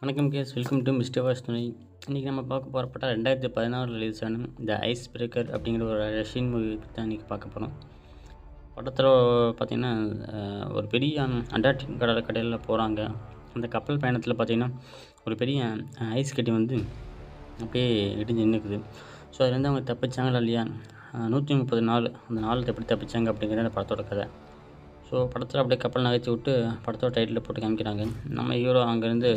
வணக்கம் guys, welcome to mister voice துணை. இன்றைக்கி நம்ம பார்க்க போகிற படம் 2016 ரிலீஸ் ஆன த ஐஸ் பிரேக்கர் அப்படிங்கிற ஒரு ரஷ்யன் மூவி பற்றி தான் இன்றைக்கி பார்க்க போகிறோம். படத்தில் பார்த்திங்கன்னா ஒரு பெரிய அண்டார்டிக் கடையில் போகிறாங்க. அந்த கப்பல் பயணத்தில் பார்த்திங்கன்னா ஒரு பெரிய ஐஸ் கட்டி வந்து அப்படியே இடிஞ்சு நின்றுக்குது. ஸோ அதுலேருந்து அவங்க தப்பிச்சாங்களா இல்லையா, 130 நாள் அந்த நாள் எப்படி தப்பிச்சாங்க அப்படிங்கிறது அந்த படத்தோட கதை. ஸோ படத்தில் அப்படியே கப்பல் நகைச்சி விட்டு படத்தோட டைட்டில் போட்டு காமிக்கிறாங்க. நம்ம ஹீரோ அங்கேருந்து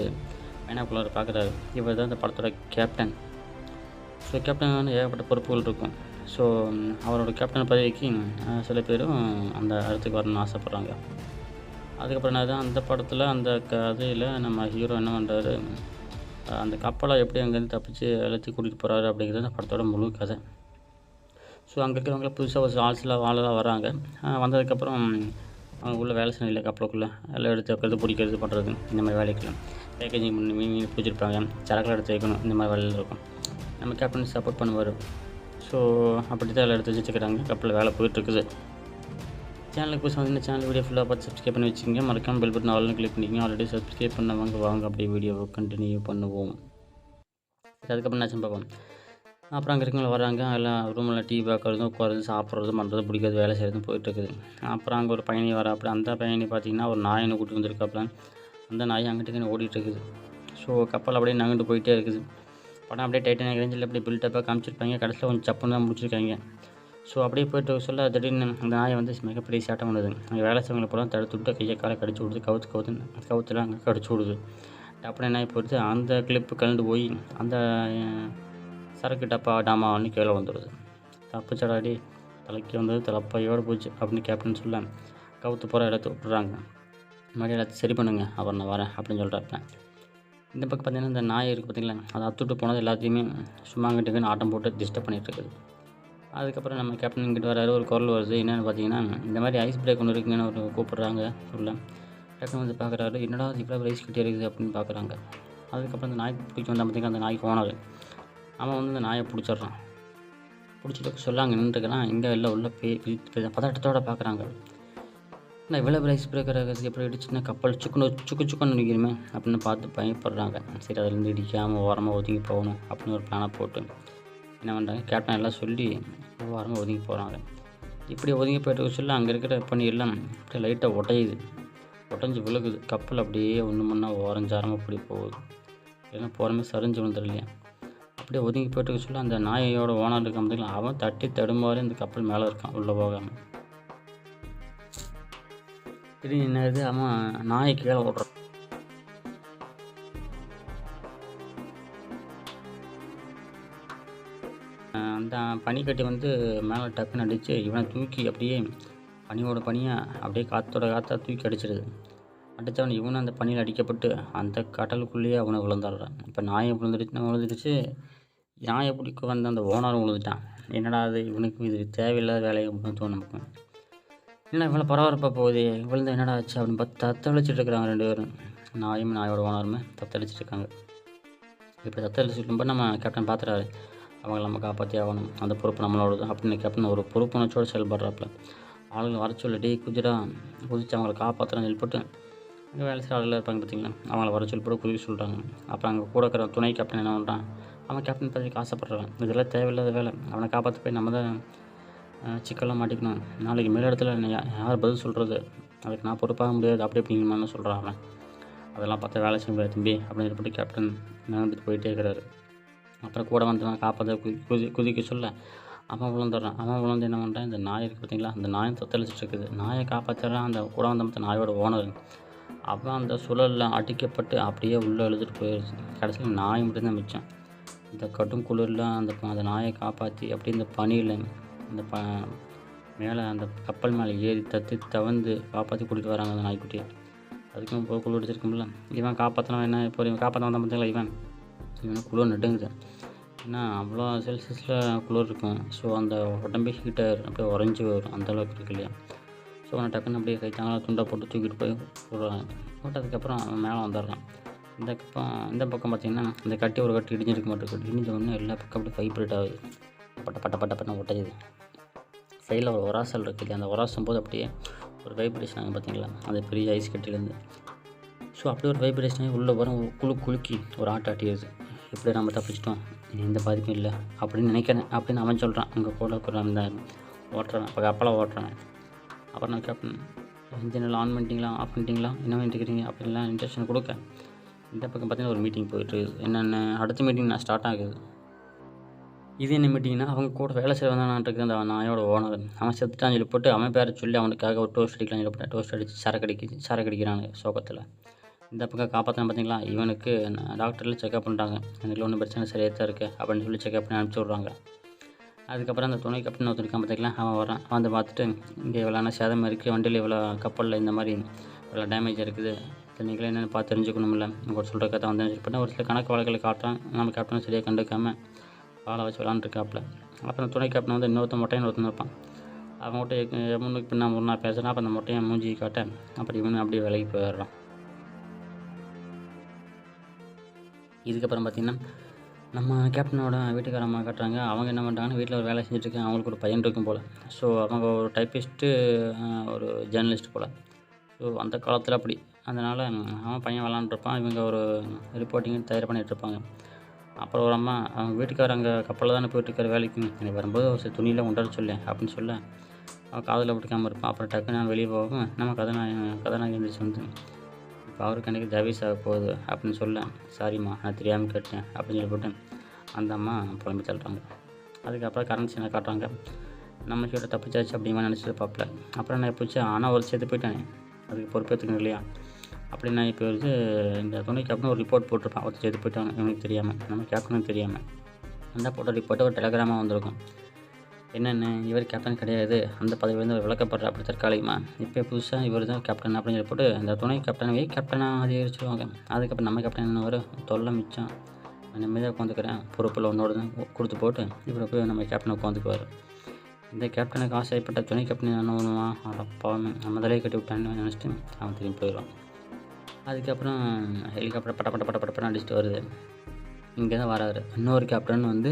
பைனாக்குலர் பார்க்குறாரு. இவர் தான் இந்த படத்தோட கேப்டன். ஸோ கேப்டன் வந்து ஏகப்பட்ட பொறுப்புகள் இருக்கும். ஸோ அவரோட கேப்டன் பதவிக்கு சில பேரும் அந்த இடத்துக்கு வரணும்னு ஆசைப்பட்றாங்க. அதுக்கப்புறம் என்ன தான் அந்த படத்தில் அந்த கதையில் நம்ம ஹீரோ என்ன பண்ணுறாரு, அந்த கப்பலை எப்படி அங்கேருந்து தப்பிச்சு எல்லாத்தையும் கூட்டிகிட்டு போகிறாரு அப்படிங்கிறது அந்த படத்தோட முழு கதை. ஸோ அங்கே இருக்கிறவங்கள புதுசாக ஒரு ஆளெலாம் வராங்க. வந்ததுக்கப்புறம் அவங்க உள்ள வேலை செய்யணும் இல்லை, கப்பலுக்குள்ளே எல்லாம் எடுத்து வைக்கிறது, பிடிக்கிறது, பண்ணுறது, இந்த மாதிரி வேலைக்கெல்லாம் பேக்கேஜிங் பண்ணி மீன் பிடிச்சிருப்பாங்க, சரக்குலாம் எடுத்து வைக்கணும், இந்த மாதிரி வேலையில் இருக்கும். நம்ம கேப்டன் சப்போர்ட் பண்ணுவார். ஸோ அப்படி தான் எல்லாம் எடுத்து வச்சுக்கிறாங்க. கப்பலில் வேலை போயிட்டுருக்குது. சேனலுக்கு புதுசாக வந்து இந்த சேனல் வீடியோ ஃபுல்லாக பார்த்து சப்ஸ்கிரைப் பண்ணி வச்சுக்கோங்க. மறக்காமல் பெல் பட்டன் ஆல்னு கிளிக் பண்ணிக்கோங்க. ஆல்ரெடி சப்ஸ்கிரைப் பண்ணவங்க வாங்க அப்படியே வீடியோவை கண்டினியூ பண்ணுவோம். அதுக்கப்புறம் என்னாச்சுன்னு பார்ப்போம். அப்புறம் அங்கே இருக்கவங்க வராங்க. எல்லாம் ரூமில் டீ பார்க்குறதும், உட்காரது, சாப்பிட்றதும், பண்ணுறது, பிடிக்கிறது, வேலை செய்கிறதும் போயிட்டுருக்குது. அப்புறம் அங்கே ஒரு பயணி வராப்புல. அந்த பயணி பார்த்திங்கன்னா ஒரு நாயினை கூட்டி வந்திருக்காப்புல. அந்த நாய் அங்கிட்டு ஓடிட்டுருக்குது. ஸோ கப்பல் அப்படியே நகண்டு போயிட்டே இருக்குது. படம் அப்படியே டைட்டானிக் ரேஞ்சில் அப்படியே பில்டப்பாக காமிச்சிருப்பாங்க. கடைசியில் கொஞ்சம் சப்புன்னு தான் முடிச்சிருக்காங்க. ஸோ அப்படியே போய்ட்டு சொல்ல திடீர்னு அந்த நாயை வந்து மிகப்பெரிய சேட்டை பண்ணுது. அங்கே வேலை செய்வங்களை போல தடுத்து விட்டு கையை காலை கடிச்சு விடுது. கவுத்துலாம் அங்கே கடிச்சு விடுது. அப்புறம் என்ன போயிடுது, அந்த கிளிப்பு கலந்து போய் அந்த சரக்கு டாமான்னு கீழே வந்துடுது. தப்பிச்சடாடி, தலைக்கு வந்தது தலைப்பையோடு போச்சு அப்படின்னு கேப்டன் சொல்ல கவுத்து போகிற இடத்த விட்டுறாங்க. மறுபடியும் எல்லாத்தையும் சரி பண்ணுங்க, அப்புறம் நான் வரேன் அப்படின்னு சொல்கிறப்ப இந்த பக்கம் பார்த்திங்கன்னா இந்த நாய் இருக்குது பார்த்திங்களா, அதை அத்துட்டு போனது எல்லாத்தையுமே சும்மா அங்கிட்டுக்குன்னு ஆட்டம் போட்டு டிஸ்டர்ப் பண்ணிகிட்ருக்குது. அதுக்கப்புறம் நம்ம கேப்டன் இங்கிட்டு வராரு. ஒரு குரல் வருது. என்னென்னு பார்த்தீங்கன்னா, இந்த மாதிரி ஐஸ் பிரேக் ஒன்று இருக்குங்கன்னு ஒரு கூப்பிட்றாங்க. உள்ள கேப்டன் வந்து பார்க்குறாரு. என்னடா இவ்வளோ ஐஸ் கட்டி இருக்குது அப்படின்னு பார்க்குறாங்க. அதுக்கப்புறம் அந்த நாய் பிடிச்சி வந்தால் பார்த்திங்கன்னா அந்த நாய்க்கு ஓனர் அவன் வந்து அந்த நாயை பிடிச்சிட்றான். பிடிச்சிட்டு சொல்ல அங்கே நின்றுருக்கலாம். இங்கே இல்லை உள்ள பதட்டத்தோடு பார்க்குறாங்க. நான் இவ்வளோ ஐஸ் பிரேக்கர் எப்படி இடிச்சுன்னா கப்பல் சுக்குன்னு நிற்கிறமே அப்படின்னு பார்த்து பயப்படுறாங்க. சரி, அதுலேருந்து இடிக்காமல் ஓரமாக ஒதுங்கி போகணும் அப்படின்னு ஒரு பிளானை போட்டு என்ன பண்ணுறாங்க, கேப்டன் எல்லாம் சொல்லி ஓரமாக ஒதுங்கி போகிறாங்க. இப்படி ஒதுங்கி போய்ட்டு சொல்ல அங்கே இருக்கிற பனி எல்லாம் அப்படியே லைட்டாக உடஞ்சி விழுகுது. கப்பல் அப்படியே ஒன்று முன்னா ஓரஞ்சாரமாக அப்படி போகுது. ஏன்னா போகிறமே சரிஞ்சு விழுந்துடலையா. அப்படியே ஒதுங்கி போய்ட்டு சொல்ல அந்த நாயோட ஓனர் இருக்க மாதிரி அவன் தட்டி தடுமாறி அந்த கப்பல் மேலே இருக்கான் உள்ளே போகாமல். திடீர்னு என்னது, அவன் நாயை கீழே ஓடுறான். அந்த பனிக்கட்டி வந்து மேலே டக்குன்னு அடித்து இவனை தூக்கி அப்படியே பனியோட பனியாக அப்படியே காற்றா தூக்கி அடிச்சிடுது. அடித்தவன் இவனும் அந்த பனியில் அடிக்கப்பட்டு அந்த கடலுக்குள்ளேயே அவனை விழுந்துடுறான். இப்போ நாயை விழுந்துடுச்சு. நாயை பிடிக்க வந்த அந்த ஓனரும் விழுந்துட்டான். என்னடா அது, இவனுக்கு இது தேவையில்லாத வேலையை அப்படின்னு தோணும் நமக்கு. என்ன இவ்வளோ பரபரப்பாக போகுது, விழுந்து என்னடா ஆச்சு அப்படின்னு பார்த்து தத்தளிச்சிட்டு இருக்கிறாங்க ரெண்டு பேரும். நாயும் நாயோட ஓனருமே தத்தளிச்சிட்ருக்காங்க. இப்போ தத்தளிச்சுட்டு நம்ம கேப்டன் பார்த்துறாரு. அவங்கள நம்ம காப்பாற்றி ஆகணும், அந்த பொறுப்பு நம்மளோடது அப்படின்னு கேப்டன் ஒரு பொறுப்புணர்ச்சியோடு செயல்படுறாப்புல. ஆளுங்களை வர சொல்லி குதிச்சு அவங்கள காப்பாற்றுறேன்னு சொல்லிவிட்டு அங்கே வேலை செய்கிற ஆளுகள் இருப்பாங்க பார்த்திங்களா, அவங்கள வர சொல்லி போட்டு குதிக்க சொல்கிறாங்க. அப்புறம் அங்கே கூட இருக்கிற துணை கேப்டன் என்ன பண்ணுறான், அவன் கேப்டன் பதவிக்கு ஆசைப்படுறான். இதெல்லாம் தேவையில்லாத வேலை, அவனை காப்பாற்ற போய் நம்ம தான் சிக்கெல்லாம் மாட்டிக்கணும். நாளைக்கு மேல் இடத்துல யார் பதில் சொல்கிறது, அதுக்கு நான் பொறுப்பாக முடியாது அப்படி அப்படிங்கிற மாதிரி சொல்கிறான் அவன். அதெல்லாம் பார்த்தா வேலை செய்ய முடியாது தம்பி அப்படின்னு சொல்லிட்டு கேப்டன் நடந்துட்டு போயிட்டே இருக்கிறாரு. அப்புறம் கூட வந்தவன் காப்பாற்ற குதிக்க சொல்ல அவன் விழுந்துடுறான். அவன் விழுந்து என்ன பண்ணுறான், இந்த நாய் இருக்குது பார்த்திங்களா, அந்த நாயை தத்தளிச்சிட்டு இருக்குது. நாயை காப்பாற்றுறான் அந்த கூட வந்த மற்ற நாயோட ஓனர். அவன் அந்த சுழலில் அடிக்கப்பட்டு அப்படியே உள்ளே எழுதிட்டு போயிடுச்சு. கடைசியில் நாய் மட்டும்தான் மிச்சம். இந்த கடும் குளிரில் அந்த நாயை காப்பாற்றி அப்படி இந்த பனியில் அந்த மேலே அந்த கப்பல் மேலே ஏறி தவந்து காப்பாற்றி கூட்டிகிட்டு வராங்க அந்த நாய்க்குட்டியை. அதுக்கும் போய் குளிர் அடிச்சிருக்கும்ல. இவன் காப்பாற்றினா என்ன, இப்போ இவன் காப்பாற்ற வந்தான் பார்த்தீங்களா, இவனை குளிர் நடுங்குது. ஏன்னா அவ்வளோ செல்சியஸில் குளிர் இருக்கும். ஸோ அந்த உடம்பே ஹீட்டாக அப்படியே உறைஞ்சி வரும், அந்தளவுக்கு இருக்கு இல்லையா. ஸோ அவனை டக்குன்னு அப்படியே கைத்தாங்களா துண்டை போட்டு தூக்கிட்டு போய் போட்டதுக்கப்புறம் அவன் மேலே வந்துடுறான். இந்த பக்கம் பார்த்திங்கன்னா இந்த கட்டி ஒரு கட்டி இடிஞ்சிருக்க மாட்டேங்குது. இடிஞ்ச உடனே எல்லா பக்கம் அப்படியே வைப்ரேட் ஆகுது. பட்ட ஒட்டையுது. சைடில் ஒரு ஒராசல் இருக்குது. அந்த ஒராசும் போது அப்படியே ஒரு வைப்ரேஷன் ஆகும் பார்த்திங்களா, அந்த பெரிய ஐஸ் கட்டிலேருந்து. ஸோ அப்படி ஒரு வைப்ரேஷனே உள்ளே வரும் குலுக்கி ஒரு ஆட்டிடுது. எப்படி நம்ம தப்பிச்சிட்டோம், எந்த பாதிப்பும் இல்லை அப்படின்னு நினைக்கிறேன் அப்படின்னு அவன் சொல்கிறான். அங்கே கூட இருக்கிற அந்த ஓட்டுறவன், இப்போ கப்பலை ஓட்டுறவன். அப்புறம் நான் கேப்டன், இன்ஜினில் ஆன் பண்ணிட்டீங்களா, ஆஃப் பண்ணிட்டீங்களா, என்ன பண்ணிட்டு இருக்கிறீங்க அப்படின்லாம் இன்ஸ்ட்ரக்ஷன் கொடுக்க, இந்த பக்கம் பார்த்தீங்கன்னா ஒரு மீட்டிங் போயிட்டுருக்குது. என்னென்ன அடுத்த மீட்டிங் நான் ஸ்டார்ட் ஆகுது. இது என்ன மீட்டிங்னா, அவங்க கூட வேலை செய்வதானான் இருக்குது அந்த நாயோட ஓனர். அவன் செத்துட்டான்னு சொல்லி போட்டு அவன் பேரை சொல்லி அவனுக்காக ஒரு டோஸ்ட் அடிக்கலாம்னு சொல்லி போட்டேன். டோஸ்ட் அடித்து சரக்கு அடிக்கிறாங்க சோகத்தில். இந்த பக்கம் காப்பாற்றின பார்த்தீங்களா, இவனுக்கு டாக்டரில் செக்அப் பண்ணிட்டாங்க. எனக்கு ஒன்றும் பிரச்சனை சரியாக தான் இருக்குது அப்படின்னு சொல்லி செக்அப் பண்ணி அனுப்பிச்சி விட்றாங்க. அதுக்கப்புறம் அந்த துணை கப்பன் ஒருத்தர் இருக்கான் பார்த்தீங்களா, அவன் வரான். வந்து பார்த்துட்டு, இங்கே இவ்வளோ சேதமாக இருக்குது, வண்டியில் இவ்வளோ கப்பலில் இந்த மாதிரி இவ்வளோ டேமேஜ் இருக்குது, நீங்களே என்னென்னு பார்த்து தெரிஞ்சுக்கணும்ல, உங்கள் சொல்கிற கதை வந்து சொல்லி ஒரு சில கணக்கு வழக்கில் காட்டுறான். நம்ம கேப்டனும் சரியாக கண்டுக்காமல் வாழை வச்சு விளாண்டுருக்காப்புல. அப்புறம் துணை கேப்டன் வந்து மொட்டையன் ஒருத்தன் இருப்பான். அவங்ககிட்ட முன்னுக்கு பின்னா முன்னா பேசுகிறான். அப்போ அந்த மொட்டையை மூஞ்சி காட்ட அப்படி இவனு அப்படியே விலகி போயிடுறான். இதுக்கப்புறம் பார்த்திங்கன்னா, நம்ம கேப்டனோட வீட்டுக்காரம்மா காட்டுறாங்க. அவங்க என்ன பண்ணுறாங்கன்னா, வீட்டில் ஒரு வேலை செஞ்சுட்ருக்காங்க. அவங்களுக்கு ஒரு பையன் இருக்கும் போல். ஸோ அவங்க ஒரு டைப்பிஸ்ட்டு, ஒரு ஜேர்னலிஸ்ட் போல். ஸோ அந்த காலத்தில் அப்படி. அதனால் அவன் பையன் விளாண்டுருப்பான். இவங்க ஒரு ரிப்போர்ட்டிங் தயார் பண்ணிகிட்ருப்பாங்க. அப்புறம் ஒரு அம்மா, அவங்க வீட்டுக்காரர் அங்கே கப்பலில் தானே போயிட்டுருக்காரு வேலைக்கு, எனக்கு வரும்போது ஒரு சில துணியெலாம் கொண்டாட சொல்லு அப்படின்னு சொல்ல, அவன் காதில் விட்டுக்காமல் இருப்பான். அப்புறம் டக்குன்னு நான் வெளியே போகும், நம்ம கதாநாயகி எழுந்திரிச்சு வந்து, இப்போ அவருக்கு எனக்கு ஜாபீஸ் ஆக போகுது அப்படின்னு சொல்ல, சாரிம்மா நான் தெரியாமல் கேட்டேன் அப்படின்னு சொல்லி போட்டு அந்த அம்மா புலம்பி தள்ளுறாங்க. அதுக்கப்புறம் கரண்ட் சீனை காட்டுறாங்க. நம்ம கிட்ட தப்பிச்சாச்சு அப்படிமா நினச்சிட்டு பார்ப்பல. அப்புறம் நான் போச்சு, ஆனால் ஒரு சேர்த்து போயிட்டானே, அதுக்கு பொறுப்பேற்றுக்கணும் இல்லையா அப்படின்னு நான் இப்போ வந்து இந்த துணை கேப்டன் ஒரு ரிப்போர்ட் போட்டிருப்பான். ஒருத்தர் சேர்த்து போயிட்டாங்க இவனுக்கு தெரியாமல், நம்ம கேப்டனுக்கு தெரியாமல். அந்த போட்ட ரிப்போர்ட்டை ஒரு டெலகிராமாக வந்திருக்கும். என்னென்ன, இவர் கேப்டன் கிடையாது, அந்த பதவியிலேருந்து அவர் விளக்கப்படுற அப்படி தற்காலிகமாக, இப்போ புதுசாக இவர் தான் கேப்டன் அப்படின்னு சொல்லி போட்டு இந்த துணை கேப்டனவே கேப்டனாக அதிகரிச்சுருவாங்க. அதுக்கப்புறம் நம்ம கேப்டன் என்ன வரும், தொல்லை மிச்சம், நான் நிம்மதியாக உட்காந்துக்கிறேன், பொறுப்பில் ஒன்றோடு தான் கொடுத்து போட்டு இப்போ போய் நம்ம கேப்டனை உட்காந்துக்குவார். இந்த கேப்டனுக்கு ஆசைப்பட்ட துணை கேப்டன் என்ன பண்ணுவான், அடப்பாவமே நம்ம தலையை கட்டி விட்டான்னு நினச்சிட்டு அவன் திரும்பி போயிடுவான். அதுக்கப்புறம் ஹெலிகாப்டர் பட்ட அடிச்சுட்டு வருது. இங்கே தான் வராரு இன்னொரு கேப்டன் வந்து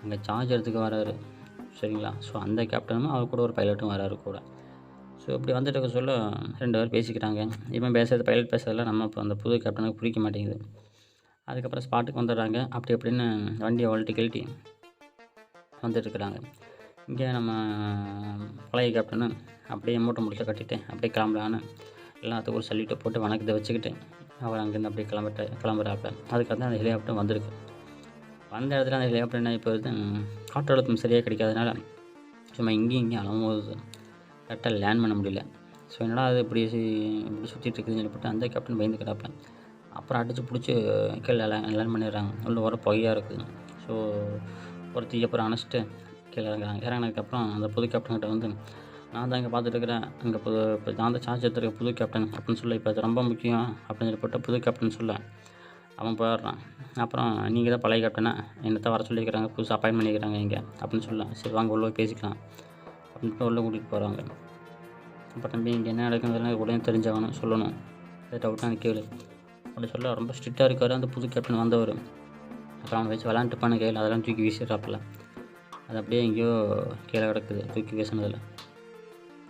அங்கே சார்ஜ் எடுத்துக்க வராரு, சரிங்களா. ஸோ அந்த கேப்டனும் அவர் கூட ஒரு பைலட்டும் வராரு கூட. ஸோ இப்படி வந்துட்டு இருக்க சொல்ல 2 பேர் பேசிக்கிறாங்க. இவன் பேசுகிறது, பைலட் பேசுறதுல நம்ம இப்போ அந்த புது கேப்டனுக்கு பிடிக்க மாட்டேங்குது. அதுக்கப்புறம் ஸ்பாட்டுக்கு வந்துடுறாங்க. அப்படி அப்படின்னு வண்டியை கழட்டி வந்துட்டுருக்குறாங்க. இங்கே நம்ம பழைய கேப்டனு அப்படியே மூட்டை முடிச்சு கட்டிட்டு அப்படியே கிளம்பலான்னு எல்லாத்துக்கும் ஒரு சல்யூட்டை போட்டு வணக்கத்தை வச்சுக்கிட்டு அவர் அங்கேருந்து அப்படியே கிளம்புறாப்புல. அதுக்கப்புறம் அந்த ஹெலிகாப்டர் வந்திருக்கு. வந்த இடத்துல அந்த ஹெலிகாப்டர் என்ன இப்போ காற்றழுத்தம் சரியாக கிடைக்காதனால சும்மா இங்கேயும் அலம்போது கரெக்டாக லேண்ட் பண்ண முடியல. ஸோ என்னடா அது இப்படி சுற்றிட்டு இருக்குதுன்னு சொல்லிவிட்டு அந்த கேப்டன் பயந்துக்கிறாப்புல. அப்புறம் அடித்து பிடிச்சி கீழே லேண்ட் பண்ணிடுறாங்க. உள்ள வர புகையாக இருக்குது. ஸோ ஒரு தீயை அப்புறம் அணைச்சிட்டு கீழே இறங்கினதுக்கப்புறம் அந்த புது கேப்டன்கிட்ட வந்து, நான் தான் இங்கே பார்த்துட்டுருக்கிறேன், இங்கே இப்போ நான் தான் சார்ஜ் எடுத்துருக்க புது கேப்டன் அப்படின்னு சொல்ல, இப்போ அது ரொம்ப முக்கியம் அப்படின்னு சொல்லி போட்டு புது கேப்டன் சொல்ல அவன் போயிடுறான். அப்புறம் நீங்கள் தான் பழைய கேப்டனா, என்னத்தான் வர சொல்லியிருக்கிறாங்க, புதுசாக அப்பாயின் பண்ணிக்கிறாங்க இங்கே அப்படின்னு சொல்ல, சரி வாங்க உள்ளே பேசிக்கலாம் அப்படின்ட்டு உள்ளே கூட்டிகிட்டு போகிறாங்க. அப்போ தம்பி இங்கே என்ன நடக்குதுன்னு உடனே தெரிஞ்சாகணும், சொல்லணும், டவுட்டான கேளு அப்படி சொல்ல ரொம்ப ஸ்ட்ரிக்டாக இருக்கார் அந்த புது கேப்டன் வந்தவர். அப்புறம் அவன் வச்சு விளாண்டுப்பான கையில் அதெல்லாம் தூக்கி வீசிடுறாப்புல. அது அப்படியே எங்கேயோ கீழே கிடக்குது தூக்கி வீசினதில்.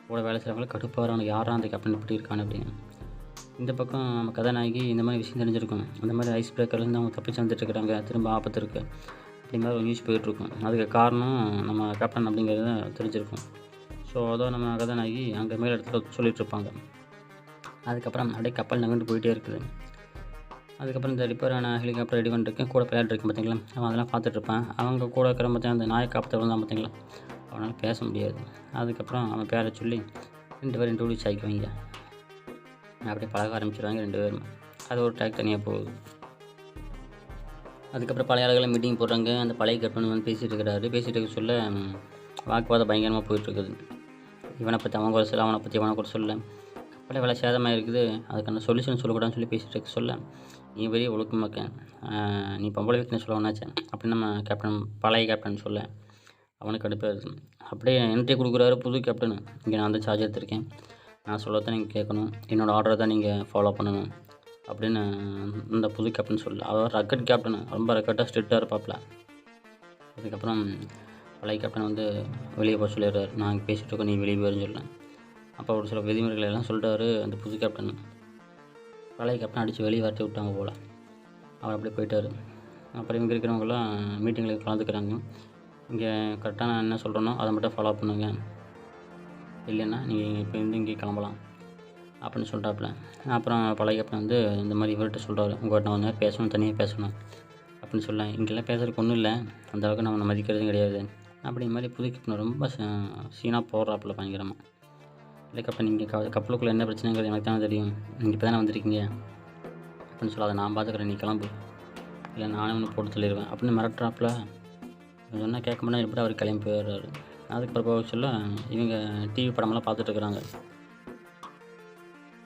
கூட வேலை செய்கிறவங்கள கடுப்பாக அவனுக்கு யாரா அந்த கேப்டன் இப்படி இருக்கான்னு அப்படின்னு. இந்த பக்கம் நம்ம கதாநாயகி இந்த மாதிரி விஷயம் தெரிஞ்சிருக்கும். அந்த மாதிரி ஐஸ் பிரேக்கர்லேருந்து அவங்க தப்பிச்சு வந்துட்டுருக்குறாங்க, திரும்ப ஆபத்து இருக்குது அப்படிங்கிற ஒரு நியூஸ் போயிட்டுருக்கும். அதுக்கு காரணம் நம்ம கேப்டன் அப்படிங்கிறத தெரிஞ்சிருக்கும். ஸோ அதான் நம்ம கதாநாயகி அங்கே மேல் இடத்துல சொல்லிகிட்ருப்பாங்க. அதுக்கப்புறம் அப்படியே கப்பல் நகர்ந்து போயிட்டே இருக்குது. அதுக்கப்புறம் இந்த ரிப்பேரான ஹெலிகாப்டர் ரெடி பண்ணிருக்கேன், கூட பைலட் இருக்கேன் பார்த்தீங்களா, அவன் அதெல்லாம் பார்த்துட்ருப்பான். அவங்க கூட இருக்கிற பார்த்தீங்கன்னா அந்த நாயை காப்பத்தை தான் பார்த்தீங்களா, அவனால் பேச முடியாது. அதுக்கப்புறம் அவன் பேரை சொல்லி 2 பேரும் இன்ட்ரோடியூஸ் ஆகிக்குவாங்க. அப்படியே பழக ஆரம்பிச்சிடுவாங்க 2 பேரும். அது ஒரு ட்ராக் தனியாக போகுது. அதுக்கப்புறம் பழைய ஆளுகளை மீட்டிங் போடுறாங்க. அந்த பழைய கேப்டன் வந்து பேசிகிட்டு இருக்க சொல்ல வாக்குவாதம் பயங்கரமாக போயிட்டுருக்குது. இவனை பற்றி அவன் கூட சொல்ல, அவனை பற்றி இவனை கூட சொல்ல, கப்பலை வேலை சேதமாக இருக்குது, அதுக்கான சொல்யூஷன் சொல்லக்கூடாதுன்னு சொல்லி பேசிகிட்டு இருக்க சொல்ல, நீ பெரிய ஒழுக்கமாக்க, நீ பொம்பளை வீட்டுன்னு சொல்ல ஒன்றாச்சு அப்படின்னு நம்ம கேப்டன் பழைய கேப்டன் சொல்ல அவனுக்கு அடுப்பாக அப்படியே என்ட்ரி கொடுக்குறாரு புது கேப்டனு. இங்கே நான் வந்து சார்ஜ் எடுத்திருக்கேன், நான் சொல்லத்தான் நீங்கள் கேட்கணும், என்னோடய ஆர்டரை தான் நீங்கள் ஃபாலோ பண்ணணும் அப்படின்னு இந்த புது கேப்டன் சொல்ல. அவர் ரக்கட் கேப்டனு, ரொம்ப ரக்கட்டாக ஸ்ட்ரிக்டாக இருப்பாப்புல. அதுக்கப்புறம் பழைய கேப்டன் வந்து வெளியே போக சொல்லிடுறாரு, நான் பேசிகிட்டு இருக்கோம், நீ வெளியே போயிருன்னு சொல்ல. அப்போ ஒரு சில விதிமுறைகள் எல்லாம் சொல்லிட்டாரு அந்த புது கேப்டன். பழைய கேப்டன் அடித்து வெளியே வரட்டி விட்டாங்க போல். அவர் அப்படியே போயிட்டார். அப்புறம் இங்கே இருக்கிறவங்களாம் மீட்டிங்கில் கலந்துக்கிறாங்க. இங்கே கரெக்டாக நான் என்ன சொல்கிறேனோ அதை மட்டும் ஃபாலோ பண்ணுங்க, இல்லைன்னா நீங்கள் இப்போ இங்கே கிளம்பலாம் அப்படின்னு சொல்கிறாப்புல. அப்புறம் பழைய கேப்டன் வந்து இந்த மாதிரி இவர்கிட்ட சொல்கிறாரு, உங்கள்கிட்ட நான் வந்து பேசணும், தனியாக பேசணும் அப்படின்னு சொல்ல. இங்கெல்லாம் பேசுறதுக்கு ஒன்றும் இல்லை, அந்த அளவுக்கு நம்ம மதிக்கிறதும் கிடையாது அப்படிங்கிற மாதிரி புது கேப்டன் ரொம்ப சீனாக போடுறாப்புல பயங்கரமாக. இல்லை கேப்டன், நீங்கள் கப்பலுக்குள்ளே என்ன பிரச்சனைங்கிறது எனக்கு தானே தெரியும், நீங்கள் இப்போ தானே வந்திருக்கீங்க அப்படின்னு சொல்ல, அதை நான் பார்த்துக்கிறேன், நீ கிளம்பு, இல்லை நானே ஒன்று போட்டு சொல்லிடுவேன் அப்படின்னு மிரட்டுறாப்புல. சொன்னால் கேட்க மாட்டேன், எப்படி அவர் கிளம்பி போயிடுறாரு. அதுக்கப்புறம் போக சொல்ல இவங்க டிவி படமெல்லாம் பார்த்துட்ருக்குறாங்க.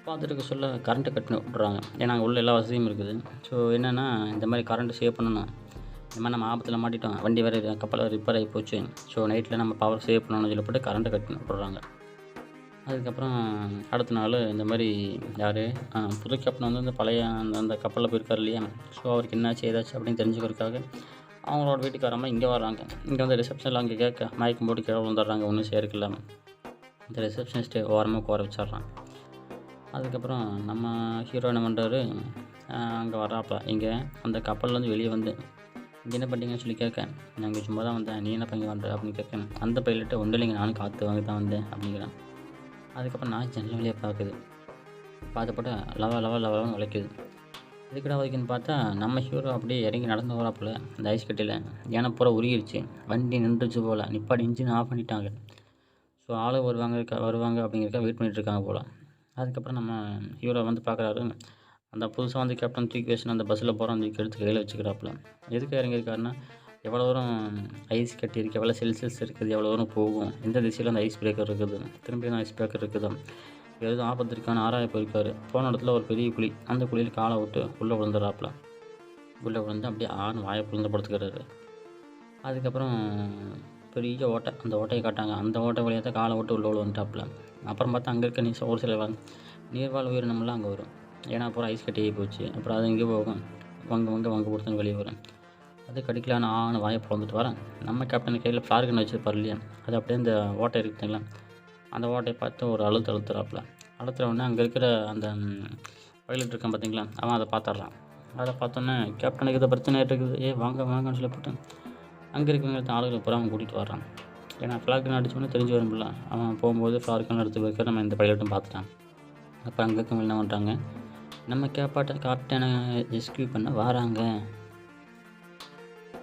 பார்த்துட்டு இருக்க சொல்ல கரண்ட்டை கட் விட்றாங்க. ஏன்னா அங்கே உள்ள எல்லா வசதியும் இருக்குது. ஸோ என்னென்னா இந்த மாதிரி கரண்ட்டு சேவ் பண்ணணும், இந்த மாதிரி நம்ம ஆபத்தில் மாட்டிட்டோம், வண்டி வேறு கப்பல் ரிப்பேர் ஆகி போச்சு, ஸோ நைட்டில் நம்ம பவர் சேவ் பண்ணணும்னு சொல்லப்பட்டு கரண்ட்டை கட் விட்றாங்க. அதுக்கப்புறம் அடுத்த நாள் இந்த மாதிரி யார் புது கேப்டன் வந்து இந்த பழைய அந்த கப்பலில் போயிருக்கார் இல்லையா, ஸோ அவருக்கு என்னாச்சு ஏதாச்சு அப்படின்னு தெரிஞ்சுக்கிறதுக்காக அவங்களோட வீட்டுக்காரமாக இங்கே வர்றாங்க. இங்கே வந்து ரிசப்ஷனில் அங்கே கேட்க மயக்கம் போட்டு கீழே விழுந்துடுறாங்க, ஒன்றும் சேர்க்கலாமல். இந்த ரிசப்ஷனிஸ்ட்டு ஓரமாக கோர வச்சிட்றான். அதுக்கப்புறம் நம்ம ஹீரோ என்ன பண்ணுறாரு, அங்கே வர்றாப்பா. இங்கே அந்த கப்பல்லேருந்து வெளியே வந்து இங்கே என்ன பண்ணிங்கன்னு சொல்லி கேட்க, நான் இங்கே சும்மா தான் வந்தேன், நீ என்ன பண்ணி பண்ணுற அப்படின்னு கேட்க, அந்த பைலட்டை ஒன்றும் இல்லைங்க, நானும் காற்று வாங்கி தான் வந்தேன் அப்படிங்கிறேன். அதுக்கப்புறம் நான் ஜன்னல் வழியாக பார்க்குது, பார்த்துப்பட்டு லவன்னு உழைக்குது. இதுக்கடா வைக்குன்னு பார்த்தா நம்ம ஹீரோ அப்படியே இறங்கி நடந்து வராப்புல அந்த ஐஸ் கட்டியில். ஏன்னா பூரா உருகிருச்சு, வண்டி நின்றுச்சு போல், நிப்பாடி இன்ஜின் ஆஃப் பண்ணிட்டாங்க. ஸோ ஆளு வருவாங்க அப்படிங்கிறக்க வெயிட் பண்ணிகிட்ருக்காங்க போல். அதுக்கப்புறம் நம்ம ஹீரோ வந்து பார்க்குறாரு, அந்த புதுசாக வந்து கேப்டன் தூக்கி வச்சுன்னு அந்த பஸ்ஸில் போகிறோம், தூக்கி எடுத்து கையில் வச்சுக்கிறாப்புல. எதுக்கு இறங்கியிருக்காருன்னா, எவ்வளோ தூரம் ஐஸ் கட்டி இருக்குது, எவ்வளோ செல்சியஸ் இருக்குது, எவ்வளோ தூரம் போகும், எந்த திசையில் அந்த ஐஸ் பிரேக்கர் இருக்குது, திரும்பி அந்த ஐஸ் பிரேக்கர் இருக்குது, எதுவும் ஆபத்து இருக்கான்னு ஆராய போயிருக்காரு. போன இடத்துல ஒரு பெரிய குழி, அந்த குழியில் காலை விட்டு உள்ளே விழுந்துடுறாப்புல. உள்ளே விழுந்து அப்படியே வாயை புழுந்து படுத்துக்கிறாரு. அதுக்கப்புறம் பெரிய ஓட்டை, அந்த ஓட்டையை காட்டாங்க, அந்த ஓட்டை வழியாக தான் காலை விட்டு உள்ளே விழுந்துட்டாப்புல. அப்புறம் பார்த்தா அங்கே இருக்க ஒரு சில நீர்வாழ் உயிரினம்லாம் அங்கே வரும். ஏன்னா அப்புறம் ஐஸ் கட்டி ஆகி போச்சு. அப்புறம் அது இங்கே போகும், வங்க கொடுத்துன்னு வெளியே வரும். அது கடிக்கலான்னு வாயை பிறந்துட்டு வரேன். நம்ம கேப்டன் கையில் ஃப்ளார்கன் வச்சுருப்பார் இல்லையா, அது அப்படியே அந்த ஓட்டை இருக்குதுங்களா, அந்த ஓட்டையை பார்த்து ஒரு அழுத்துறாப்புல. உடனே அங்கே இருக்கிற அந்த பைலட் இருக்கான் பார்த்தீங்களா, அவன் அதை பார்த்துட்றான். அதை பார்த்தோன்னே கேப்டனுக்கு இதை பிரச்சனை இருக்குது, வாங்கன்னு சொல்லி போட்டு அங்கே இருக்கிறவங்க ஆளுகளை பூரா அவன் கூட்டிகிட்டு வர்றான். ஏன்னா ஃப்ளார்கன் அடித்தோன்னே தெரிஞ்சு வரும்ல, அவன் போகும்போது ஃப்ளார்கன் எடுத்து போயிருக்க நம்ம இந்த பைலட்டும் பார்த்துட்டான். அப்போ அங்கே இருக்கவங்க என்ன பண்ணுறாங்க, நம்ம கேப்டனை ரெஸ்கியூ பண்ண வராங்க.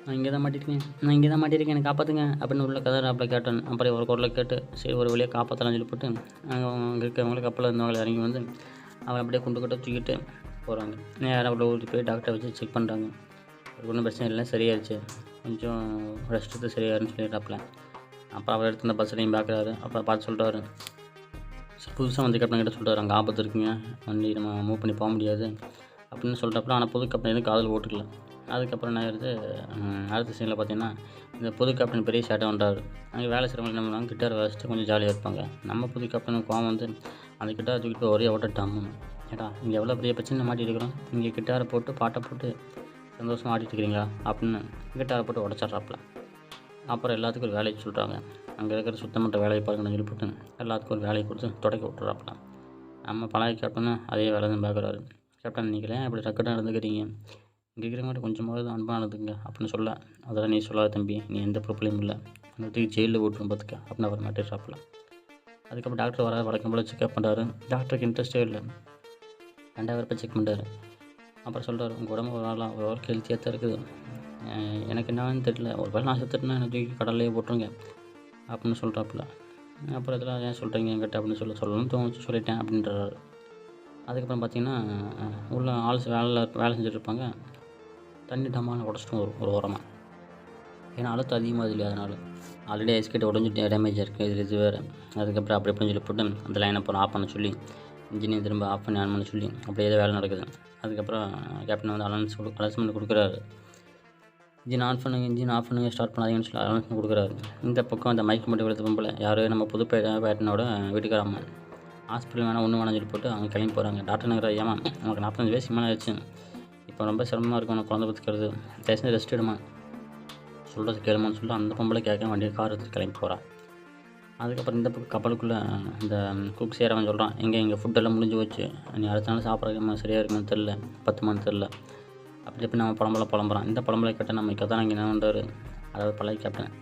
நான் இங்கே தான் மாட்டியிருக்கேன், எனக்கு காப்பாற்றுங்க அப்படின்னு உள்ள கதறாப்பில் கேட்டேன். அப்புறம் ஒரு குரலை கேட்டு சரி ஒரு வழியாக காப்பாற்றலாம்னு சொல்லி போட்டு அங்கே இருக்கவங்களுக்கு கப்பலில் இருந்தவங்களை இறங்கி வந்து அவன் அப்படியே குண்டு கட்ட தூக்கிட்டு போகிறாங்க. நேராக அவ்வளோ ஊருக்கு போய் டாக்டரை வச்சு செக் பண்ணுறாங்க. ஒன்றும் பிரச்சனை இல்லை, சரியாயிருச்சு, கொஞ்சம் ரெஸ்ட் எடுத்து சரியாயிருன்னு சொல்லிடுறாப்புல. அப்புறம் அவர் எடுத்து இந்த பஸ்ஸையும் பார்க்குறாரு. அப்புறம் பார்த்து சொல்லிட்டாரு, புதுசாக வந்து கேப்டன் கிட்ட சொல்லிட்டாரு, அங்கே ஆபத்து இருக்குங்க, வண்டி நம்ம மூவ் பண்ணி போக முடியாது அப்படின்னு சொல்லிட்டாப்புல. ஆனால் புது கேப்டன் எதுவும் காதில் ஓட்டுக்கல. அதுக்கப்புறம் என்ன ஆயிடுது, அடுத்த சீனில் பார்த்தீங்கன்னா இந்த புது கேப்டன் பெரிய ஷாட்டை பண்ணுறாரு. அங்கே வேலை செய்கிறவங்க என்ன பண்ணுவாங்க, கிட்டார் வாசிட்டு கொஞ்சம் ஜாலியாக இருப்பாங்க. நம்ம புது கேப்டனுக்கு கோவம் வந்து அந்த கிட்டாரை தூக்கிட்டு ஒரே ஓட்டட்டாமு, ஏடா இங்கே எவ்வளோ பெரிய பிரச்சனை மாட்டிட்டு இருக்கிறோம், இங்கே கிட்டாரை போட்டு பாட்டை போட்டு சந்தோஷமாக ஆடிட்டு இருக்கிறீங்களா அப்படின்னு கிட்டாரை போட்டு உடச்சிட்றாப்புல. அப்புறம் எல்லாத்துக்கும் ஒரு வேலையை சொல்கிறாங்க, அங்கே இருக்கிற சுத்தமற்ற வேலையை பாருங்கன்னு சொல்லி போட்டு எல்லாத்துக்கும் ஒரு வேலையை கொடுத்து தொடக்க விட்டுறாப்புல. நம்ம பழைய கேப்டனும் அதே வேலை தான் பார்க்குறாரு. கேப்டன் நீங்களே இப்படி ரெக்கட்டாக நடந்துக்கிறீங்க, இங்கே இருக்கிறவங்க கொஞ்சமாவது அன்பாக நடந்துங்க அப்படின்னு சொல்ல, அதெல்லாம் நீ சொல்லாத தம்பி, நீ எந்த ப்ராப்ளமும் இல்லை, அந்த தூக்கி ஜெயிலில் ஓட்டுரும் பார்த்துக்க அப்படின்னு அவர் மாட்டிடுறாப்புல. அதுக்கப்புறம் டாக்டர் வழக்கம் போல் செக்அப் பண்ணுறாரு. டாக்டருக்கு இன்ட்ரெஸ்ட்டே இல்லை, 2 பேர் செக் பண்ணுறாரு. அப்புறம் சொல்கிறார், உங்கள் உடம்பு ஓரளவுக்கு ஹெல்த்தியாக தான் இருக்குது, எனக்கு என்னன்னு தெரியல, ஒரு வேளை நான் செத்துட்டுனா எனக்கு தூக்கி கடல்லையே போட்டுருங்க அப்படின்னு சொல்கிறாப்புல. அப்புறம் இதெல்லாம் ஏன் சொல்கிறீங்க என்கிட்ட அப்படின்னு சொல்லணும்னு தோணுச்சு, சொல்லிட்டேன் அப்படின்றாரு. அதுக்கப்புறம் பார்த்திங்கன்னா உள்ள வேலை செஞ்சுட்ருப்பாங்க, தண்ணி டம்மால் உடச்சிட்டு ஒரு ஓரமாக, ஏன்னா அழுத்தம் அதிகமாக இல்லையா, அதனால் ஆல்ரெடி ஐஸ் கட்டி உடஞ்சி டேமேஜ் இருக்குது, இது வேறு. அதுக்கப்புறம் அப்படி எப்படின்னு சொல்லி போட்டு அந்த லைனை அப்புறம் ஆஃப் பண்ண சொல்லி இன்ஜினியர் திரும்ப ஆஃப் பண்ணி ஆன் பண்ண சொல்லி அப்படியே ஏதோ வேலை நடக்குது. அதுக்கப்புறம் கேப்டன் வந்து அனௌன்ஸ்மெண்ட் கொடுக்குறாரு, இன்ஜின் ஆஃப் பண்ணுங்க ஸ்டார்ட் பண்ணாதீங்கன்னு சொல்லி அனௌன்ஸ்மெண்ட் கொடுக்குறாரு. இந்த பக்கம் அந்த மைக் மட்டும் எடுத்து போகல, யார் நம்ம புது பேட்டனோட வீட்டுக்காரம்மா ஹாஸ்பிட்டல் வேணாம் சொல்லி போட்டு அவங்க கிளம்பி போகிறாங்க. டாக்டர் நகர ஏமா நமக்கு 45 வயசு மேலே ஆயிடுச்சு, இப்போ ரொம்ப சிரமமாக இருக்கும், உனக்கு குழந்தை பத்துக்கிறது, தயவுசெய்து ரெஸ்ட் எடுமா, சொல்கிறது கேளுமான்னு சொல்லி அந்த பொம்பளை கேட்க வண்டியை கார் எடுத்து கிளம்பி போகிறான். அதுக்கப்புறம் இந்த பக்கம் கப்பலுக்குள்ளே இந்த குக் செய்கிறவன் சொல்கிறான், எங்கள் ஃபுட்டெல்லாம் முடிஞ்சு போச்சு, நீ அடுத்த நாள் சாப்பிட்றதுக்கு சரியாக இருக்குமான்னு தெரில, பத்துமான்னு தெரில அப்படி இப்படி நம்ம புலம்புறான். இந்த புலம்பலை கேட்டால் நம்ம கதாநாயகன் என்ன பண்ணுறாரு, அதாவது பழைய கேப்டன்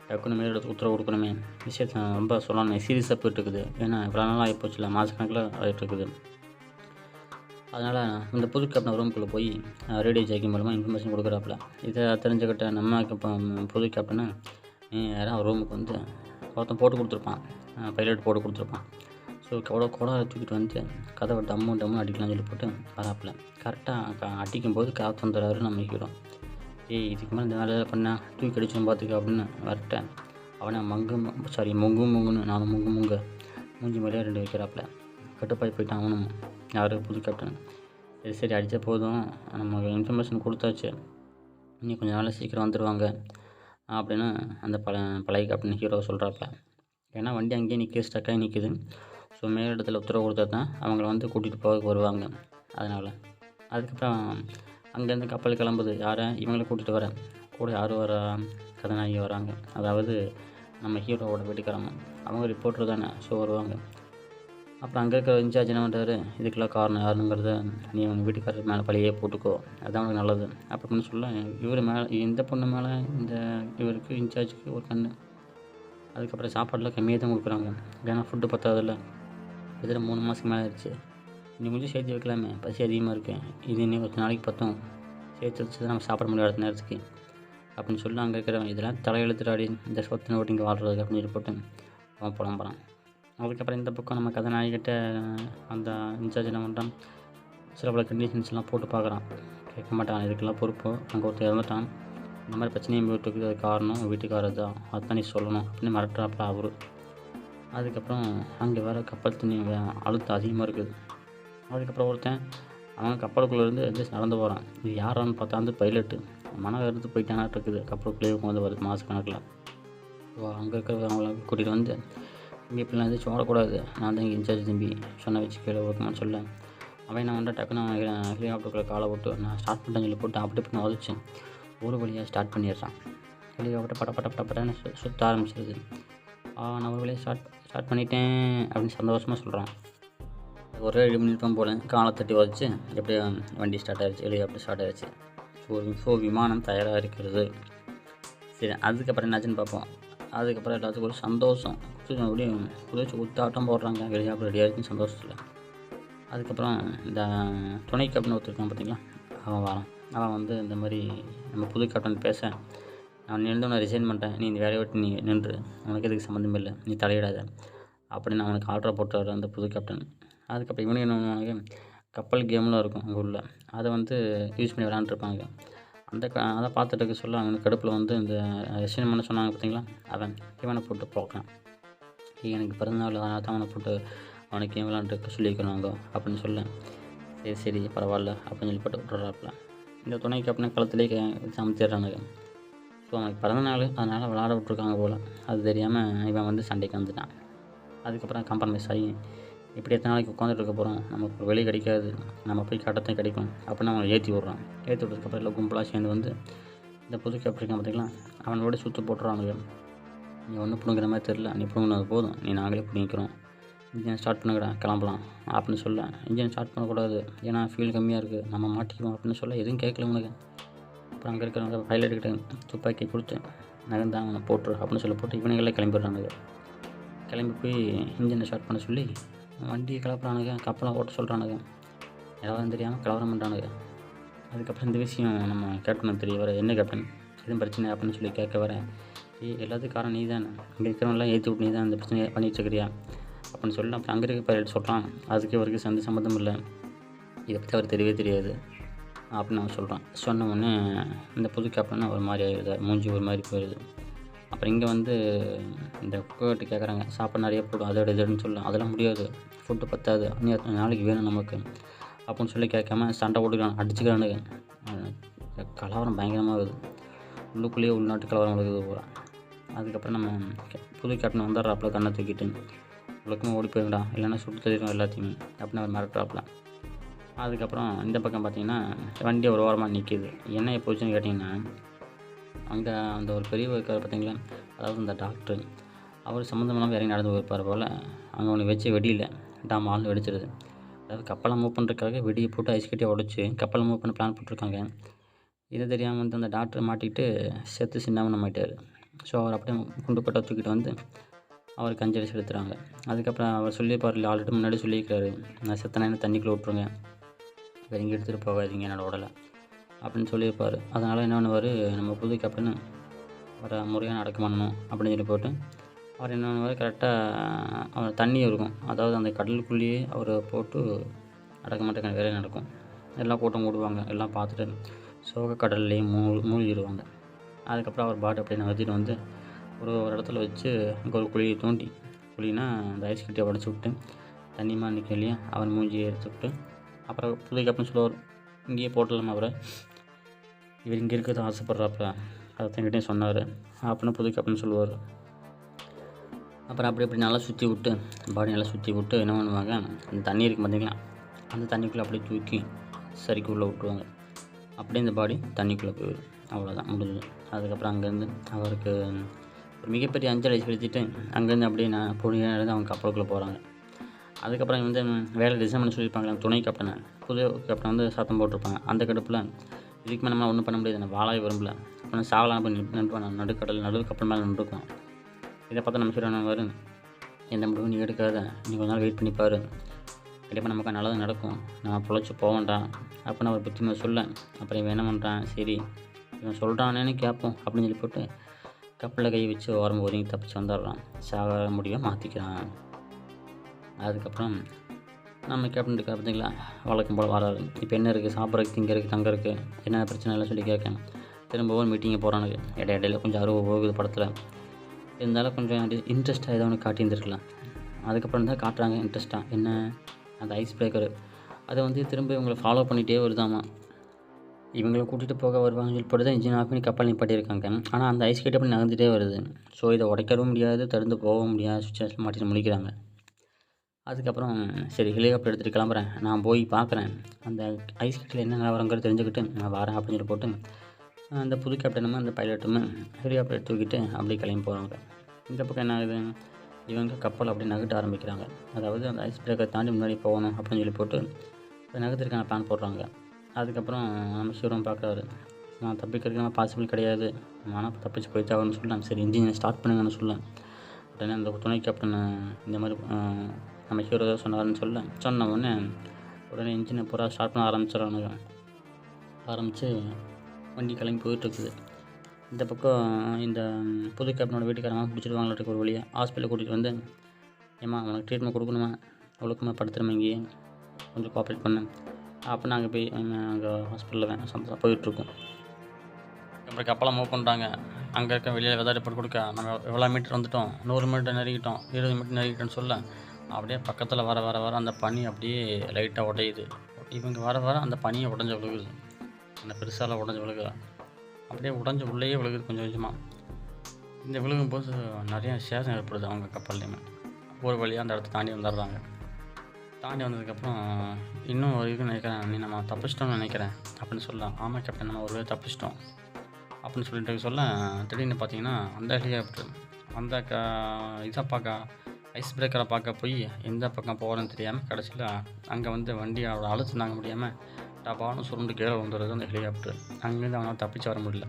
டக்குன்னு மேலே எடுத்து உத்தரவு கொடுக்கணுமே, விஷயத்தை ரொம்ப சொல்லணும், சீரியஸாக போயிட்டுருக்குது. ஏன்னா இவ்வளோ நாள் ஆகிப்போச்சுல, மாதக்கணக்கில் ஆகிட்டுருக்குது. அதனால் இந்த புது கேப்டன் ரூமுக்குள்ளே போய் ரேடியோ ஜாக்கி மூலமாக இன்ஃபர்மேஷன் கொடுக்குறாப்புல. இதை தெரிஞ்சுக்கிட்ட நம்ம இப்போ புது கேப்டனை யாராவது ரூமுக்கு வந்து ஒருத்தன் போட்டு கொடுத்துருப்பான், பைலட் போட்டு கொடுத்துருப்பான். ஸோ கூட தூக்கிட்டு வந்து கதவை டம்முன்னு அடிக்கலாம்னு சொல்லி போட்டு வராப்புல. கரெக்டாக அடிக்கும்போது காற்று வந்துடுறாரு நம்ம ஹீரோ. இதுக்கு மேலே இந்த வேலையை பண்ணால் தூக்கி அடிச்சோம் பார்த்துக்க அப்படின்னு வரட்டேன். அவனை முங்குன்னு 4 முங்கு மூஞ்சி மேலே 2 வைக்கிறாப்புல. கட்டுப்பாய் போயிட்டான் அவனும், யார் புது கேப்டன். சரி அடித்த போதும், நமக்கு இன்ஃபர்மேஷன் கொடுத்தாச்சு, இன்னும் கொஞ்சம் நாள் சீக்கிரம் வந்துடுவாங்க அப்படின்னு அந்த பழைய கேப்டன் ஹீரோ சொல்கிறாப்புல. ஏன்னா வண்டி அங்கேயே ஸ்டக்காகி நிற்கிது. ஸோ மேலிடத்தில் உத்தரவு கொடுத்தா தான் அவங்கள வந்து கூட்டிகிட்டு போக வருவாங்க. அதனால் அதுக்கப்புறம் அங்கேருந்து கப்பல் கிளம்புது. இவங்களை கூட்டிகிட்டு வர கூட யார் வரா, கதாநாயகி வராங்க. அதாவது நம்ம ஹீரோவோட வீட்டுக்காரங்க, அவங்க ரிப்போர்ட்டர் தானே, ஸோ வருவாங்க. அப்புறம் அங்கே இருக்கிற இன்சார்ஜ் என்ன பண்ணுறாரு, இதுக்கெல்லாம் காரணம் யாருங்கிறத நீ அவங்க வீட்டுக்காரர் மேலே பழியே போட்டுக்கோ, அதுதான் உனக்கு நல்லது அப்படின்னு சொல்ல, இவர் மேலே இந்த பொண்ணு மேலே இவருக்கு இன்சார்ஜுக்கு ஒரு கண்ணு. அதுக்கப்புறம் சாப்பாடெலாம் கம்மியாக தான் கொடுக்குறாங்க, ஏன்னா ஃபுட்டு பத்தாதில்ல. இதில் 3 மாதத்துக்கு மேலே ஆயிடுச்சு, இன்னும் கொஞ்சம் சேர்த்து வைக்கலாமே, பசி அதிகமாக இருக்குது, இது இன்னும் 10 நாளைக்கு பற்றும், சேர்த்து வச்சு தான் நம்ம சாப்பிட முடியாது அடுத்த நேரத்துக்கு அப்படின்னு சொல்லி அங்கே இருக்கிறவன் இதெல்லாம் தலையெழுத்துறாடி, இந்த சொத்தின ஓட்டி இங்கே வாழ்கிறது அப்படின்னு சொல்லி போட்டு அவன் புலம்புறான். அதுக்கப்புறம் இந்த பக்கம் நம்ம கதாநாயகிட்ட அந்த இன்சார்ஜ் என்ன பண்ணுறான், சில பல கண்டிஷன்ஸ்லாம் போட்டு பார்க்குறான். கேட்க மாட்டான், இதுக்கெல்லாம் பொறுப்பு, அங்கே ஒருத்தர் இறந்துட்டான், இந்த மாதிரி பிரச்சனையும் போயிட்டுருக்குது, அது காரணம் வீட்டுக்காரர் தான், அதுதான் நீ சொல்லணும் அப்படின்னு மிரட்டுறாப்புல அவரு. அதுக்கப்புறம் அங்கே வேறு கப்பல் தண்ணி அழுத்தம் அதிகமாக இருக்குது. அதுக்கப்புறம் ஒருத்தன் அவன் கப்பலுக்குள்ளேருந்து எந்திரிச்சு நடந்து போகிறான். இது யாரான்னு பார்த்தா வந்து பைலட்டு மனம் எடுத்து போயிட்டானாட்டு இருக்குது, கப்பலுக்குள்ளேயே உட்காந்து வருது மாதக்கணக்கில். அங்கே இருக்கிறவங்கள கூட்டிகிட்டு வந்து, இங்கே இப்படிலாம் எந்திரிச்சு ஓடக்கூடாது, நான் தான் இங்கே இன்சார்ஜ் தம்பி, சொன்ன வச்சு கீழே ஓகமான்னு சொல்ல, அவன் நான் வந்து டக்குன்னு ஹெலிகாப்டருக்குள்ளே காலை போட்டு நான் ஸ்டார்ட் பண்ணிட்டேன்னு சொல்லி போட்டு அப்படி இப்படி உதச்சி ஒரு வழியாக ஸ்டார்ட் பண்ணிடுறான். ஹெலிகாப்டர் பட்டன்னு சுற்ற ஆரம்பிச்சிருது. நான் ஒரு வழியாக ஸ்டார்ட் பண்ணிட்டேன் அப்படின்னு சந்தோஷமாக சொல்கிறான். ஒரே 7 நிமிடம் போல் காலை தட்டி உதச்சி எப்படியோ வண்டி ஸ்டார்ட் ஆகிடுச்சு, ஹெலிகாப்டர் ஸ்டார்ட் ஆகிடுச்சு. ஸோ விமானம் தயாராக இருக்கிறது. சரி, அதுக்கப்புறம் என்னாச்சுன்னு பார்ப்போம். அதுக்கப்புறம் எல்லாத்துக்கும் ஒரு சந்தோஷம், அப்படியே குதிச்சு குத்தாட்டம் போடுறாங்க, ஹெலிகாப்டர் ரெடியாக இருக்குன்னு சந்தோஷத்தில். அதுக்கப்புறம் இந்த துணை கேப்டன் ஒருத்தருக்கான் பார்த்தீங்களா, அவன் வரான். அவன் வந்து இந்த மாதிரி நம்ம புது கேப்டன் பேச, நான் நின்று ரிசைன் பண்ணிட்டேன், நீ இந்த வேலையை விட்டு நீ நின்று, உனக்கு எதுக்கு சம்மந்தம் இல்லை, நீ தலையிடாத அப்படின்னு அவனுக்கு ஆர்டரை போட்டுறாரு அந்த புது கேப்டன். அதுக்கப்புறம் இவனுக்கு என்ன பண்ணுவாங்க, கப்பல் கேம்லாம் இருக்கும் அங்கே உள்ள, அதை வந்து யூஸ் பண்ணி விளாண்டுருப்பாங்க. அதை பார்த்துட்டு இருக்க சொல்ல அவனுக்கு கடுப்பில் வந்து இந்த ரிசைன் பண்ண சொன்னாங்க பார்த்தீங்களா, அவன் இவனை போட்டு போக்கலாம், எனக்கு பிறந்தநாள் அதனால் தான் அவனை போட்டு அவனுக்கு ஏன் விளாண்டுருக்க சொல்லியிருக்கிறாங்க அப்படின்னு சொல்ல, சரி பரவாயில்ல அப்படின்னு சொல்லி போட்டு விட்டுறாப்புல. இந்த துணை கேப்டனை களத்துலேயே சமைச்சிடுறானுங்க. ஸோ அவனுக்கு பிறந்தநாள் அதனால் விளாட விட்ருக்காங்க போல், அது தெரியாமல் இவன் வந்து சண்டைக்கு வந்துட்டான். அதுக்கப்புறம் காம்ப்ரமைஸ் ஆகி இப்படி எத்தனை நாளைக்கு உட்காந்துட்டு இருக்க போகிறோம், நமக்கு வெளியே கிடைக்காது, நம்ம போய் கட்டத்தான் கிடைக்கும் அப்படின்னு அவனை ஏற்றி விட்றான். ஏற்றி விட்டதுக்கப்புறம் எல்லாம் கும்பலாக சேர்ந்து வந்து இந்த புது கேப்டன் பார்த்திங்களா, அவனோட சுற்று போட்டுறானுங்க. நீ ஒன்றும் பிடுங்குற மாதிரி தெரில, நீ பிடுங்கினது போதும், நீ நாங்களே பிடிக்கிறோம், இன்ஜின் ஸ்டார்ட் பண்ணுங்கடா கிளம்பலாம் அப்படின்னு சொல்ல, இன்ஜின் ஸ்டார்ட் பண்ணக்கூடாது ஏன்னா ஃபியூல் கம்மியாக இருக்குது, நம்ம மாட்டிக்குவோம் அப்படின்னு சொல்ல எதுவும் கேட்கல உனக்கு. அப்புறம் அங்கே இருக்கிறவங்க பைலட்டுக்கிட்ட துப்பாக்கி கொடுத்து நகர்ந்தான் அவனை போட்டுரு அப்படின்னு சொல்லி போட்டு இவனுங்களே கிளம்பிடுறானுங்க. கிளம்பி போய் இன்ஜினை ஸ்டார்ட் பண்ண சொல்லி வண்டியை கிளப்புறானுங்க, கப்பலை ஓட்ட சொல்கிறானுங்க, யாரும் தெரியாமல் கலவரம் பண்ணுறானுங்க. அதுக்கப்புறம் இந்த விஷயம் நம்ம கேப்டனுக்கு தெரிய வர, என்ன கேப்டன் எதுவும் பிரச்சனை அப்படின்னு சொல்லி கேட்க வர, எல்லாத்துக்கும் காரணம் நீ தானே, இங்கே இருக்கிறவங்களாம் ஏற்றி விட்டு நீ தான் இந்த பிரச்சனையை பண்ணிட்டு இருக்கிறியா அப்படின்னு சொல்லி அப்புறம் அங்கே இருக்க பைலட் சொல்கிறான், அதுக்கு அவருக்கு சம்மந்தம் இல்லை, இதை பற்றி அவர் தெரியவே தெரியாது அப்படின்னு அவன் சொல்கிறான். சொன்ன உடனே இந்த புது கேப்டன் ஒரு மாதிரி ஆகிடுது, மூஞ்சி ஒரு மாதிரி போயிடுது. அப்புறம் இங்கே வந்து இந்த குக்கர்கிட்ட கேட்குறாங்க, சாப்பாடு நிறைய போடும் அதோட இதுன்னு சொல்ல, அதெல்லாம் முடியாது, ஃபுட்டு பத்தாது, இன்னும் நாளைக்கு வேணும் நமக்கு அப்படின்னு சொல்லி கேட்காம சண்டை போட்டுக்கிறான், அடிச்சுக்கிறானுங்க. கலவரம் பயங்கரமாக இருக்குது, உள்ளுக்குள்ளேயே உள்நாட்டு கலவரம் இருக்குது பூரா. அதுக்கப்புறம் நம்ம புது கேப்டன் வந்துடுறாப்புல, கண்ணை தூக்கிட்டு உங்களுக்குமே ஓடி போயிடா இல்லைன்னா சுட்டு தெரியும் எல்லாத்தையுமே அப்படின்னு அவர் மிரட்டுறாப்புல. அதுக்கப்புறம் இந்த பக்கம் பார்த்திங்கன்னா வண்டி ஒரு ஓரமாக நிற்கிது. என்ன போச்சுன்னு கேட்டிங்கன்னா, அங்கே அந்த ஒரு பெரியவர் இருக்கார் பார்த்தீங்களா, அதாவது இந்த டாக்டர், அவர் சம்மந்தம் இல்லாமல் இறங்கி நடந்து போயிருப்பார் போல். அங்கே அவனுக்கு வச்ச வெடியில் டாம் ஆள் வெடிச்சிருது. அதாவது கப்பலை மூவ் பண்ணுறதுக்காக வெடியை போட்டு ஐஸ் கட்டியை உடச்சி கப்பலை மூவ் பண்ண பிளான் போட்டிருக்காங்க. இதை தெரியாமல் வந்து அந்த டாக்டர் மாட்டிக்கிட்டு செத்து சின்னாமண்ணம் ஆயிட்டார். ஸோ அவர் அப்படியே குண்டு பட்டை தூக்கிட்டு வந்து அவருக்கு அஞ்சலி செலுத்துகிறாங்க. அதுக்கப்புறம் அவர் சொல்லியிருப்பார், ஆல்ரெடி முன்னாடி சொல்லியிருக்காரு, நான் செத்தனா என்ன தண்ணிக்குள்ளே விட்ருங்க, வேறு எங்கே எடுத்துகிட்டு போகாதீங்க என்னோடய உடலை அப்படின்னு சொல்லியிருப்பார். அதனால் என்ன பண்ணுவார், நம்ம புது கேப்டன் அவரை முறையாக அடக்கம் பண்ணணும் அப்படின்னு சொல்லி போட்டு அவர் என்ன பண்ணுவார், கரெக்டாக அவர் தண்ணி இருக்கும், அதாவது அந்த கடலுக்குள்ளேயே அவரை போட்டு அடக்கமாட்டக்கான வேலை நடக்கும். எல்லாம் கூட்டம் கூடுவாங்க, எல்லாம் பார்த்துட்டு சோக கடல்லையே மூழ்கிடுவாங்க. அதுக்கப்புறம் அவர் பாட்டு அப்படியே நகர்த்திட்டு வந்து ஒரு இடத்துல வச்சு ஒரு குழியை தோண்டி, குழினா அந்த ஐஸ் கட்டியை உடச்சி விட்டு தண்ணிமா நிற்க இல்லையா, அவன் மூஞ்சியை எடுத்து விட்டு அப்புறம் புது கேப்டன் சொல்லுவார், இங்கேயே போட்டலாமா அவரை, இவர் இங்கே இருக்கிறது ஆசைப்படுறாப்புல, அதை என்கிட்டையும் சொன்னார் அப்படின்னு புது கேப்டன் சொல்லுவார். அப்புறம் அப்படி நல்லா சுற்றி விட்டு பாடி நல்லா சுற்றி விட்டு என்ன பண்ணுவாங்க, அந்த தண்ணி இருக்குது பார்த்திங்களா, அந்த தண்ணிக்குள்ளே அப்படியே தூக்கி சரிக்குள்ளே விட்டுருவாங்க. அப்படியே இந்த பாடி தண்ணிக்குள்ளே போயிடும். அவ்வளோதான், முடிஞ்சது. அதுக்கப்புறம் அங்கேருந்து அவருக்கு ஒரு மிகப்பெரிய அஞ்சலி செலுத்திட்டு அங்கேருந்து அப்படியே பொடியாக நடந்து அவங்க கப்பலுக்குள்ளே போகிறாங்க. அதுக்கப்புறம் வந்து வேலை ரிசைன் பண்ண சொல்லியிருப்பாங்க துணை கேப்டனை. புது கேப்டன் வந்து சத்தம் போட்டிருப்பாங்க. அந்த கடுப்பில் இதுக்கு மேலே நம்மளால் ஒன்றும் பண்ண முடியாது, நான் வாழாய் விரும்பல, அப்புறம் சாவலாம் போய் நின்றுவான், நடுக்கடல் கப்பல் மேலே நின்றுக்குவான். இதை பார்த்தா நம்ம சொல்லுவார், எந்த முடிவும் நீ எடுக்காத, நீ கொஞ்ச நாள் வெயிட் பண்ணிப்பார், கண்டிப்பாக நமக்கு நல்லது நடக்கும், நான் பொழைச்சி போவேன்டா அப்படின்னு அவர் புத்திமதி சொல்ல. அப்புறம் இவன் என்ன பண்ணுறான், சரி இவன் சொல்கிறானேன்னு கேட்போம் அப்படின்னு சொல்லி போட்டு கப்பலில் கை வச்சு ஓரம் ஒதுங்கி தப்பிச்சு வந்துடுறான். சாக முடியும் மாற்றிக்கிறான். அதுக்கப்புறம் நம்ம கேப்டன் இருக்கா பார்த்தீங்களா, வழக்கம் போல் வராது. இப்போ என்ன இருக்குது, சாப்பிட்றதுக்கு, திங்க இருக்குது, தங்க இருக்குது, என்ன பிரச்சனை இல்லை சொல்லி கேட்க திரும்பவும் மீட்டிங்கை போகிறானுங்க. இடையில கொஞ்சம் அறுவை போகுது படத்தில், இருந்தாலும் கொஞ்சம் இன்ட்ரெஸ்ட்டாக ஏதோ ஒன்று காட்டியிருந்துருக்கலாம். அதுக்கப்புறம் தான் காட்டுறாங்க இன்ட்ரெஸ்ட்டாக, என்ன அந்த ஐஸ் பிரேக்கரு அதை வந்து திரும்ப இவங்களை ஃபாலோ பண்ணிகிட்டே வருதாமா. இவங்களை கூட்டிகிட்டு போக வருவாங்கன்னு சொல்லி போட்டு தான் இன்ஜின் ஆஃப் பண்ணி கப்பல் நிப்பாட்டியிருக்காங்க. ஆனால் அந்த ஐஸ் கட்டி அப்படி நகர்ந்துகிட்டே வருது. ஸோ இதை உடைக்கவும் முடியாது, தடுத்து போகவும் முடியாது, சுச்சுவேஷன் மாட்டிட்டு முழிக்கிறாங்க. அதுக்கப்புறம் சரி ஹெலிகாப்டர் எடுத்துகிட்டு கிளம்புறேன், நான் போய் பார்க்குறேன், அந்த ஐஸ் கட்டியில் என்ன நிலவரங்கிறது தெரிஞ்சுக்கிட்டு நான் வரேன் அப்படின்னு சொல்லி போட்டு அந்த புது கேப்டனுமே அந்த பைலட்டுமே ஹெலிகாப்டர் தூக்கிட்டு அப்படியே கிளம்பி போகிறாங்க. இந்த பக்கம் என்ன ஆகுது, இவங்க கப்பல் அப்படியே நகட்ட ஆரம்பிக்கிறாங்க. அதாவது அந்த ஐஸ் பிரேக்கரை தாண்டி முன்னாடி போகணும் அப்படின்னு சொல்லி போட்டு அதை நகர்த்திருக்கான பிளான் போடுறாங்க. அதுக்கப்புறம் நம்ம சிவரம் பார்க்குறாரு, நான் தப்பிக்கிறதுக்கு பாசிபிள் கிடையாது, ஆனால் தப்பிச்சு போயிட்டாங்கன்னு சொல்லலாம். சரி இன்ஜினை ஸ்டார்ட் பண்ணுங்கன்னு சொல்ல உடனே அந்த துணை கேப்டன் இந்த மாதிரி நம்ம ஹீரோ தான் சொன்னார்னு சொன்ன உடனே இன்ஜினை பூரா ஸ்டார்ட் பண்ண ஆரம்பித்து வண்டி கிளம்பி போயிட்டுருக்குது. இந்த பக்கம் இந்த புது கேப்டனோட வீட்டுக்காரமாக பிடிச்சிருவாங்களாட்டுக்கு ஒரு வழியாக ஹாஸ்பிட்டலில் கூட்டிகிட்டு வந்து, ஏம்மா அவனுக்கு ட்ரீட்மெண்ட் கொடுக்கணுமா, ஒழுக்கமாக படுத்துகிறோம், இங்கேயே கொஞ்சம் கோஆப்ரேட் பண்ணு அப்போ நாங்கள் போய் அங்கே ஹாஸ்பிட்டலில் சந்தோஷம் போயிட்டுருக்கோம். அப்புறம் கப்பலை மூவ் பண்ணுறாங்க. அங்கே இருக்க வெளியில் வெதாடி போட்டு கொடுக்க நம்ம எவ்வளோ மீட்டர் வந்துட்டோம், 100 மீட்டர் நெருங்கிட்டோம், 20 மீட்டர் நெருங்கிட்டோன்னு சொல்ல அப்படியே பக்கத்தில் வர அந்த பனி அப்படியே லைட்டாக உடையுது. இவங்க வர அந்த பனியை உடஞ்சி விழுகுது, அந்த பெருசால் உடஞ்சி விழுகுது, அப்படியே உடஞ்சி உள்ளேயே விழுகுது கொஞ்சம் கொஞ்சமாக. இந்த விழுகும்போது நிறையா சேதம் ஏற்படுது அவங்க கப்பல்லையுமே. ஒரு வழியாக அந்த இடத்த தாண்டி வந்துடுறாங்க. தாண்டி வந்ததுக்கப்புறம் இன்னும் ஒரு இது நினைக்கிறேன், நீ நம்ம தப்பிச்சிட்டோம்னு நினைக்கிறேன் அப்படின்னு சொல்லலாம். ஆமாம் கேப்டன், நம்ம ஒரு வேளை தப்பிச்சிட்டோம் அப்படின்னு சொல்லிட்டு சொல்ல திடீர்னு பார்த்தீங்கன்னா அந்த ஹெலிகாப்டர் அந்த இதை பார்க்க ஐஸ் பிரேக்கரை பார்க்க போய் எந்த பக்கம் போகிறேன்னு தெரியாமல் கடைசியில் அங்கே வந்து வண்டியோட அழுத்து தாங்க முடியாமல் டபான்னு சுருண்டு கீழே வந்துடுறது அந்த ஹெலிகாப்டர். அங்கேருந்து அவனால் தப்பிச்சு வர முடியல.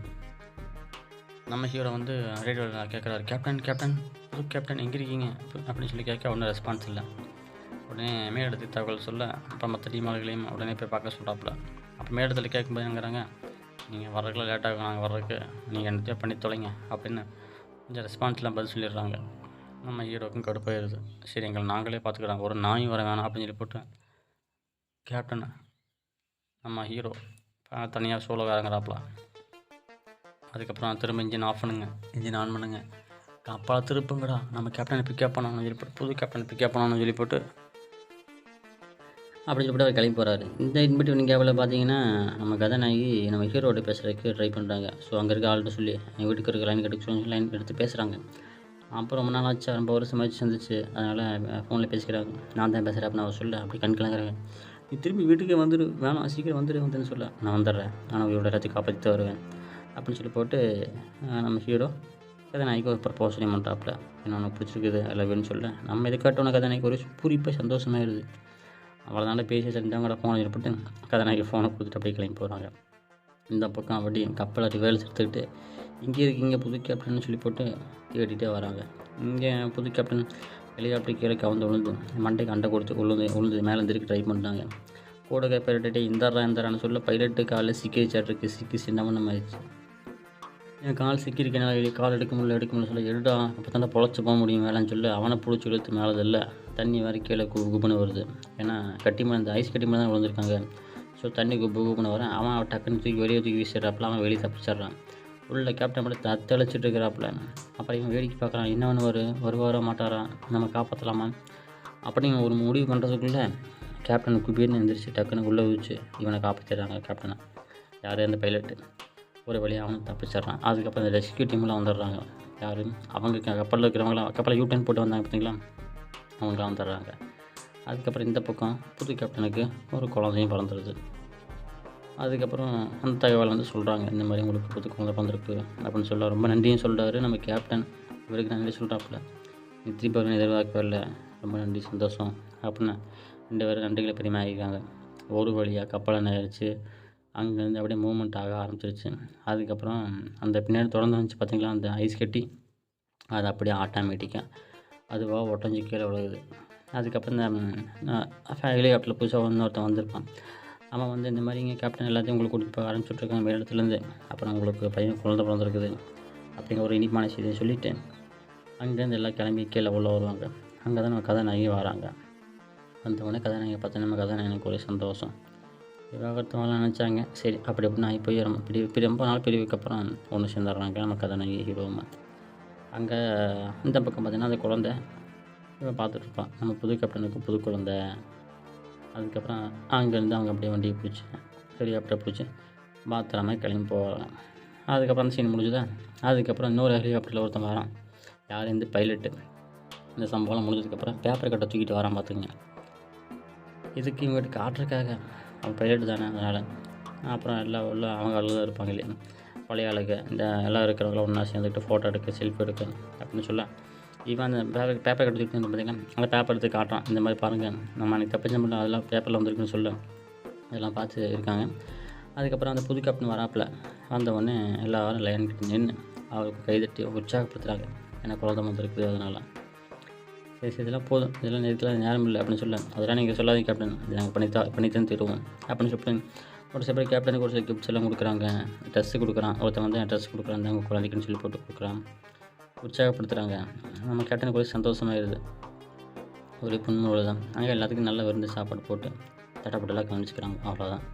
நம்ம ஹீரோ வந்து ரேடியோவில் கேட்குறாரு, கேப்டன் புது கேப்டன் எங்கே இருக்கீங்க அப்படின்னு சொல்லி கேட்க ஒன்றும் ரெஸ்பான்ஸ் இல்லை. உடனே மேலிடத்துக்கு தகவல் சொல்ல அப்புறம் மற்ற டீமாளர்களையும் உடனே போய் பார்க்க சொல்கிறாப்புல. அப்போ மேலிடத்தில் கேட்கும்போது என்னங்கிறாங்க, நீங்கள் வர்றதுக்குள்ள லேட்டாகும், நாங்கள் வர்றதுக்கு நீங்கள் என்னத்தையோ பண்ணி தொலைங்க அப்படின்னு கொஞ்சம் ரெஸ்பான்ஸ்லாம் பதில் சொல்லிடுறாங்க. நம்ம ஹீரோக்கும் கடுப்பாயிருது. சரி எங்களை நாங்களே பார்த்துக்கிறோம், ஒரு நாயும் வர வேணாம் அப்படின்னு சொல்லி போட்டு கேப்டன் நம்ம ஹீரோ தனியாக சோலோ இறங்குறாப்புல. அதுக்கப்புறம் திரும்ப இன்ஜின் ஆஃப் பண்ணுங்க, கப்பலை திருப்புங்கடா, நம்ம கேப்டனை பிக்கப் பண்ணணும்னு சொல்லி போட்டு புது கேப்டனை பிக்கப் பண்ணணும்னு சொல்லி போட்டு அப்படி சொல்லிட்டு அவர் கிளம்பி போகிறாரு. இந்த இன்பிட்வீன் கேப்பில் பார்த்தீங்கன்னா நம்ம கதாநாயகி நம்ம ஹீரோட பேசுகிறதுக்கு ட்ரை பண்ணுறாங்க. ஸோ அங்கே இருக்க ஆள்கிட்ட சொல்லி எங்கள் வீட்டுக்கு இருக்க லைன் கட்டி சொல்லி லைன் எடுத்து பேசுகிறாங்க. அப்புறம் ரொம்ப நாள் ஆச்சு, ரொம்ப வருஷம் ஆச்சு சந்திச்சு, அதனால் ஃபோனில் பேசிக்கிறாங்க. நான் தான் பேசுகிறேன் அப்படின்னு அவர் சொல்ல அப்படி கண் கலங்குறாங்க. நீ திரும்பி வீட்டுக்கே வந்துடு, வேணாம் சீக்கிரம் வந்துடுன்னு சொல்ல, நான் வந்துடுறேன், ஆனால் இவரோட எல்லாத்தையும் காப்பாற்றி வருவேன் அப்படின்னு சொல்லி போட்டு நம்ம ஹீரோ கதாநாயகி ஒரு ப்ரப்போசலையும் பண்ணுறாப்புல. என்ன உனக்கு பிடிச்சிருக்குது ஐ லவ் யூன்னு சொல்ல, நம்ம இதை கேட்டோன்னே கதாநாயகி ஒரு பூரிப்பாக சந்தோஷமாயிருது. அவ்வளோதாண்ட பேசி செஞ்சவங்கள ஃபோனை ஏற்பட்டு கதாநாயகி ஃபோனை கொடுத்துட்டு அப்படியே கிளம்பி போகிறாங்க. இந்த பக்கம் அப்படி கப்பலை ரிவர்ஸ் எடுத்துக்கிட்டு இங்கே இருக்கீங்க புது கேப்டன்னு சொல்லி போட்டு தேடிட்டே வராங்க. இங்கே புது கேப்டன் ஹெலிகாப்டர் கீழே கவுந்து விழுந்து மண்டைக்கு அண்டை கொடுத்து உழுந்து மேலே திருப்பி ட்ரை பண்ணிட்டாங்க. கூட பைலட்டே இந்தாரான்னு சொல்ல பைலட்டு காலில் சிக்கிச்சாட்டிருக்கு. சிக்கி சின்னமண்ணம் ஆயிடுச்சு. என் கால் சிக்கியிருக்கேன், வெளியே கால் எடுக்க முடியல சொல்ல, எடுடா அப்போ தானே பொழைச்சி போக முடியும் மேலேன்னு சொல்லி அவனை பிடிச்சி இழுத்து மேலே இல்லை தண்ணி வேறு கீழே குப்புன்னு வருது. ஏன்னா இந்த ஐஸ் கட்டி மேலே தான் விழுந்திருக்காங்க. ஸோ தண்ணி குப்புன்னு வரேன். அவன் டக்குன்னு வெளியே தூக்கி வீசிடுறாப்புல. அவன் வெளியே தப்பிச்சிட்றான். உள்ள கேப்டன் மட்டும் தத்தளிச்சிட்டு இருக்கிறாப்புல. அப்புறம் இவன் வேடிக்கை பார்க்குறான். என்னவனு வருவாரோ மாட்டாரா, நம்ம காப்பாற்றலாமா அப்படின்னு ஒரு முடிவு பண்ணுறதுக்குள்ளே கேப்டனுக்கு பேர்னு எழுந்திரிச்சு டக்குன்னு உள்ளே வச்சு இவனை காப்பாற்றிடுறாங்க. கேப்டனை யார் அந்த பைலட்டு ஒரு வழியாக அவனும் தப்பிச்சிட்றான். அதுக்கப்புறம் இந்த ரெஸ்கியூ டீம்லாம் வந்துடுறாங்க. யார் அவங்க கப்பலில் இருக்கிறவங்களாம் கப்பலை யூட்டன் போட்டு வந்தாங்க பார்த்தீங்களா, அவங்களாம் வந்துடுறாங்க. அதுக்கப்புறம் இந்த பக்கம் புது கேப்டனுக்கு ஒரு குழந்தையும் பிறந்துடுது. அதுக்கப்புறம் அந்த தகவல் வந்து சொல்கிறாங்க, இந்த மாதிரி உங்களுக்கு புது குழந்தை பிறந்திருக்கு அப்படின்னு சொல்ல ரொம்ப நன்றியும் சொல்கிறாரு நம்ம கேப்டன். இவருக்கு நன்றி சொல்கிறாப்புல. நீ திருப்பி அவர்கள் எதிர்பார்க்கவே இல்லை, ரொம்ப நன்றி சந்தோஷம் அப்படின்னு 2 பேரும் நன்றிகளை பரிமாறியிருக்காங்க. ஒரு வழியாக கப்பலை நேரிச்சு அங்கேருந்து அப்படியே மூவ்மெண்ட் ஆக ஆரம்பிச்சிருச்சு. அதுக்கப்புறம் அந்த பின்னாடி தொடர்ந்து வந்துச்சு பார்த்திங்களா அந்த ஐஸ் கட்டி, அது அப்படியே ஆட்டோமேட்டிக்காக அதுவாக உடஞ்சி கீழே விழுகுது. அதுக்கப்புறம் இந்த ஹெலிகாப்டரில் புதுசாக இன்னொருத்தன் வந்திருப்பான். அவன் வந்து இந்த மாதிரி இங்கே கேப்டன் எல்லாத்தையும் உங்களுக்கு கூட்டிகிட்டு போக ஆரம்பிச்சுட்ருக்காங்க வேறு இடத்துலேருந்து. அப்புறம் உங்களுக்கு பையன் குழந்தை பிறந்திருக்குது அப்படிங்கிற ஒரு இனிப்பான செய்தியை சொல்லிவிட்டு அங்கேருந்து எல்லாம் கிளம்பி கீழே உள்ள வருவாங்க. அங்கே தான் நம்ம கதாநாயகி வராங்க. வந்தவொடனே கதாநாயகி பார்த்தா நம்ம கதாநாயகனுக்கு ஒரே சந்தோஷம். விவாகரத்தவங்களாம் நினச்சாங்க. சரி அப்படி எப்படின்னு ஆகி போய் ரொம்ப நாள் பிரிவுக்கப்புறம் ஒன்று சேர்ந்துடுறாங்க நம்ம கதாநாயகி ஹீரோவுமா. அங்கே இந்த பக்கம் பார்த்திங்கன்னா அந்த குழந்தை இவன் பார்த்துட்ருப்பான். நம்ம புது கேப்டனுக்கு புது குழந்தை. அதுக்கப்புறம் அங்கேருந்து அவங்க அப்படியே வண்டியை பிடிச்சி ஹெலிகாப்டரை பிடிச்சி பாத்திரமா கிளம்பி போகிறாங்க. அதுக்கப்புறம் அந்த சீன் முடிஞ்சுதா. அதுக்கப்புறம் இன்னொரு ஹெலிகாப்டரில் ஒருத்தன் வரான். யார் இந்த பைலட்டு. இந்த சம்பவம் முடிஞ்சதுக்கப்புறம் பேப்பர் கட்டை தூக்கிட்டு வரான் பார்த்துங்க. இதுக்கு இவங்ககிட்ட காட்டுறதுக்காக அவன் பைலட்டு தானே, அதனால் அப்புறம் எல்லாம் உள்ள அவங்க தான் இருப்பாங்க இல்லையா பழைய ஆளுங்க, இந்த எல்லாம் இருக்கிறவங்கள ஒன்றா சேர்ந்துக்கிட்டு ஃபோட்டோ எடுக்க செல்ஃபி எடுக்க அப்படின்னு சொல்ல இவன் அந்த பேப்பர் கட்டு தூக்கிட்டு வந்து பார்த்திங்கன்னா அந்த பேப்பர் எடுத்து காட்டுறான். இந்த மாதிரி பாருங்கள் நம்ம அன்றைக்கி தப்பிச்ச மட்டும் அதெல்லாம் பேப்பரில் வந்துருக்குன்னு சொல்ல அதெல்லாம் பார்த்து இருக்காங்க. அதுக்கப்புறம் அந்த புது கேப்டன் வராப்பில் வந்தவொடனே எல்லோரும் லைன் கிட்ட நின்று அவருக்கு கைதட்டி உற்சாகப்படுத்துகிறாங்க. ஏன்னா குழந்தை வந்துருக்குது அதனால். சரி இதெல்லாம் போதும், இதெல்லாம் நேரம் இல்லை அப்படின்னு சொல்ல, அதெல்லாம் நீங்கள் சொல்லாதீங்க கேப்டன், இது நாங்கள் பண்ணித்தான் தருவோம் அப்படின்னு சொல்லிட்டு ஒரு சில பேர் கேப்டனுக்கு ஒரு சில கிஃப்ட்ஸ் எல்லாம் கொடுக்குறாங்க. ட்ரெஸ்ஸு கொடுக்குறான். ஒருத்தன் வந்து ட்ரெஸ் கொடுக்குறான் அவங்க குழந்தைக்குன்னு சொல்லி போட்டு கொடுக்குறான். உற்சாகப்படுத்துகிறாங்க. நம்ம கேப்டனுக்கு ஒரு சந்தோஷமாயிருது. ஒரு புண்ணுள்ள தான். அங்கே எல்லாத்துக்கும் நல்ல விருந்து சாப்பாடு போட்டு தட்டப்பட்டெல்லாம் கவனிச்சுக்கிறாங்க. அவ்வளோதான்.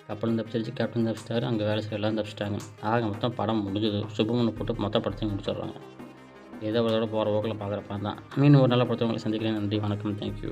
கப்பலும் தப்பிச்சிருச்சு, கேப்டன் தப்பிச்சிட்டாரு, அங்கே வேலை செய்ய எல்லாம் தப்பிச்சிட்டாங்க. ஆக மொத்தம் படம் முடிஞ்சது. சுபமனை போட்டு மொத்த படத்தையும் முடிச்சிடுறாங்க. ஏதோ ஒரு தடவை போகிற போக்கில் பார்க்குற படம் தான். மீண்டும் ஒரு நல்ல படத்தை உங்களை சந்திக்கிறேன். நன்றி, வணக்கம், தேங்க்யூ.